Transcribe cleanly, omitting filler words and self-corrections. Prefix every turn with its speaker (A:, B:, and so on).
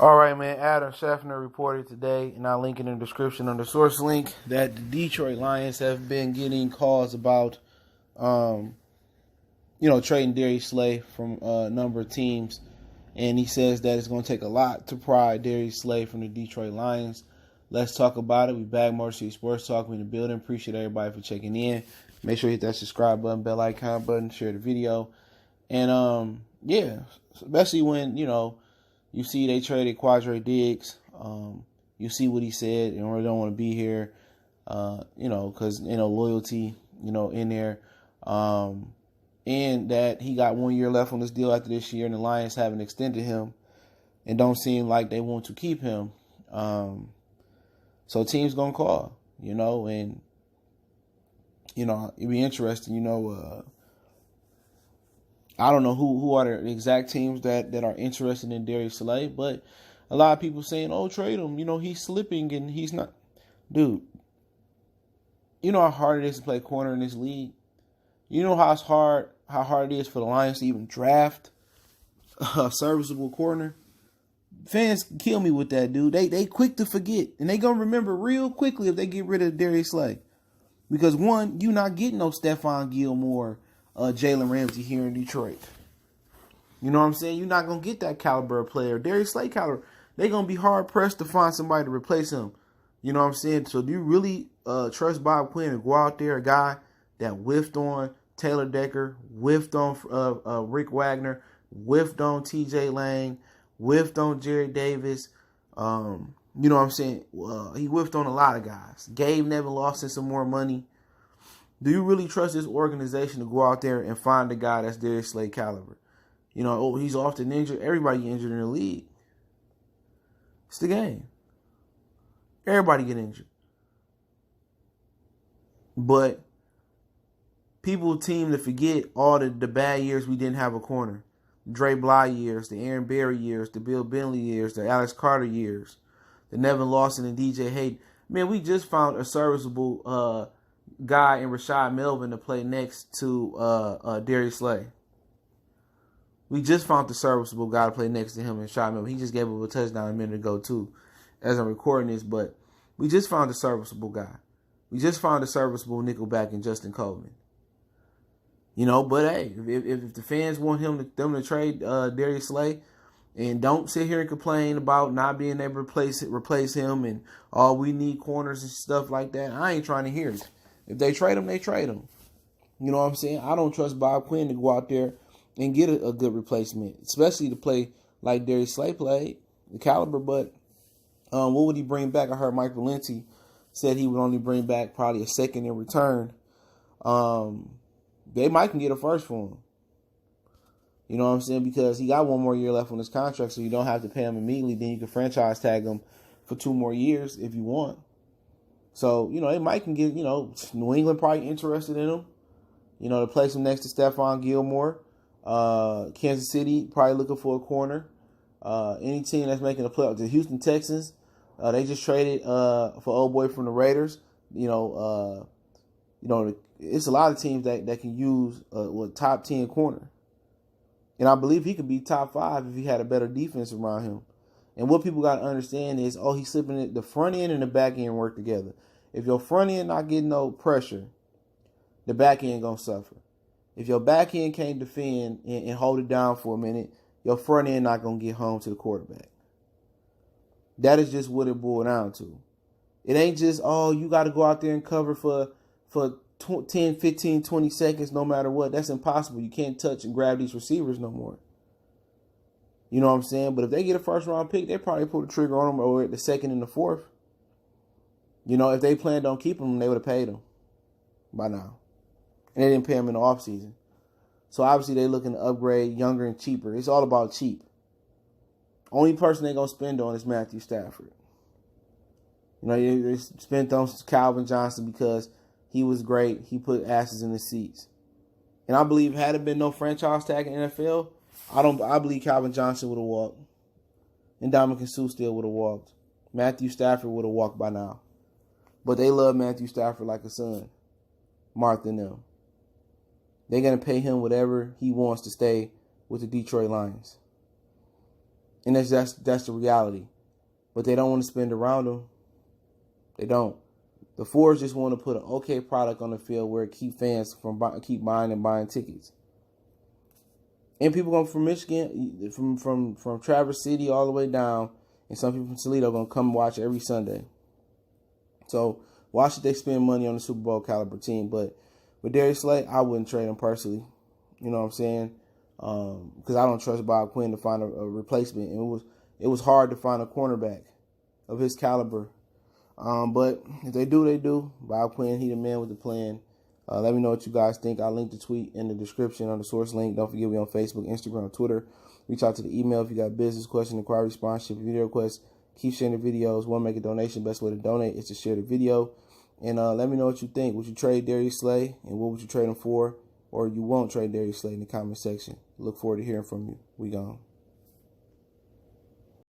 A: All right, man. Adam Scheffner reported today, and I'll link in the description on the source link, that the Detroit Lions have been getting calls about, trading Darius Slay from a number of teams. And he says that it's going to take a lot to pry Darius Slay from the Detroit Lions. Let's talk about it. We back Motor City Sports Talk. We in the building. Appreciate everybody for checking in. Make sure you hit that subscribe button, bell icon button, share the video. And, especially when, you see they traded Quadre Diggs. You see what he said, and really don't want to be here, because, loyalty, in there. And that he got 1 year left on this deal after this year, and the Lions haven't extended him and don't seem like they want to keep him. So teams going to call, and, it'd be interesting, I don't know who are the exact teams that are interested in Darius Slay, but a lot of people saying, oh, trade him. He's slipping and he's not. Dude, you know how hard it is to play corner in this league? You know how hard it is for the Lions to even draft a serviceable corner? Fans kill me with that, dude. They quick to forget, and they going to remember real quickly if they get rid of Darius Slay. Because, one, you not getting no Stephon Gilmore, Jalen Ramsey here in Detroit. You know what I'm saying? You're not going to get that caliber of player. Darius Slay caliber. They're going to be hard-pressed to find somebody to replace him. You know what I'm saying? So do you really trust Bob Quinn and go out there, a guy that whiffed on Taylor Decker, whiffed on Rick Wagner, whiffed on T.J. Lang, whiffed on Jerry Davis. You know what I'm saying? He whiffed on a lot of guys. Gabe Nevin lost in some more money. Do you really trust this organization to go out there and find a guy that's Darius Slay caliber? He's often injured. Everybody injured in the league. It's the game. Everybody get injured. But people seem to forget all the bad years we didn't have a corner. Dre Bly years, the Aaron Berry years, the Bill Bentley years, the Alex Carter years, the Nevin Lawson and DJ Hayden. Man, we just found a serviceable guy in Rashad Melvin to play next to Darius Slay. We just found the serviceable guy to play next to him in Rashad Melvin. He just gave up a touchdown a minute ago, too, as I'm recording this. But we just found a serviceable guy. We just found a serviceable nickelback in Justin Coleman. But hey, if the fans want them to trade Darius Slay, and don't sit here and complain about not being able to replace him and we need corners and stuff like that, I ain't trying to hear it. If they trade him, they trade him. You know what I'm saying? I don't trust Bob Quinn to go out there and get a good replacement, especially to play like Darius Slay played, the caliber. But what would he bring back? I heard Mike Valenti said he would only bring back probably a second in return. They might can get a first for him. You know what I'm saying? Because he got 1 more year left on his contract, so you don't have to pay him immediately. Then you can franchise tag him for 2 more years if you want. So, they might can get, New England probably interested in him, to place him next to Stephon Gilmore. Kansas City probably looking for a corner. Any team that's making a playoff. The Houston Texans, they just traded for old boy from the Raiders. It's a lot of teams that can use a top 10 corner. And I believe he could be top 5 if he had a better defense around him. And what people got to understand is, he's slipping it. The front end and the back end work together. If your front end not getting no pressure, the back end going to suffer. If your back end can't defend and hold it down for a minute, your front end not going to get home to the quarterback. That is just what it boiled down to. It ain't just, you got to go out there and cover for 10, 15, 20 seconds no matter what. That's impossible. You can't touch and grab these receivers no more. You know what I'm saying? But if they get a first-round pick, they probably pull the trigger on them or at the second and the fourth. If they planned on keeping them, they would have paid them by now. And they didn't pay them in the offseason. So obviously they're looking to upgrade younger and cheaper. It's all about cheap. Only person they're going to spend on is Matthew Stafford. They spent on Calvin Johnson because he was great. He put asses in the seats. And I believe had it been no franchise tag in the NFL, I believe Calvin Johnson would have walked. And Dominican Sue still would have walked. Matthew Stafford would have walked by now. But they love Matthew Stafford like a son. Martha and them. They're going to pay him whatever he wants to stay with the Detroit Lions. And that's the reality. But they don't want to spend around him. They don't. The Fords just want to put an okay product on the field where it keep fans keep buying and buying tickets. And people going from Michigan, from Traverse City all the way down, and some people from Toledo are going to come watch every Sunday. So why should they spend money on a Super Bowl caliber team? But with Darius Slay, I wouldn't trade him personally. You know what I'm saying? Because I don't trust Bob Quinn to find a replacement. And it was hard to find a cornerback of his caliber. But if they do, they do. Bob Quinn, he the man with the plan. Let me know what you guys think. I'll link the tweet in the description on the source link. Don't forget we on Facebook, Instagram, Twitter. Reach out to the email if you got business, question, inquiry, sponsorship, video requests. Keep sharing the videos. Want to make a donation? Best way to donate is to share the video. And let me know what you think. Would you trade Darius Slay? And what would you trade him for? Or you won't trade Darius Slay in the comment section. Look forward to hearing from you. We gone.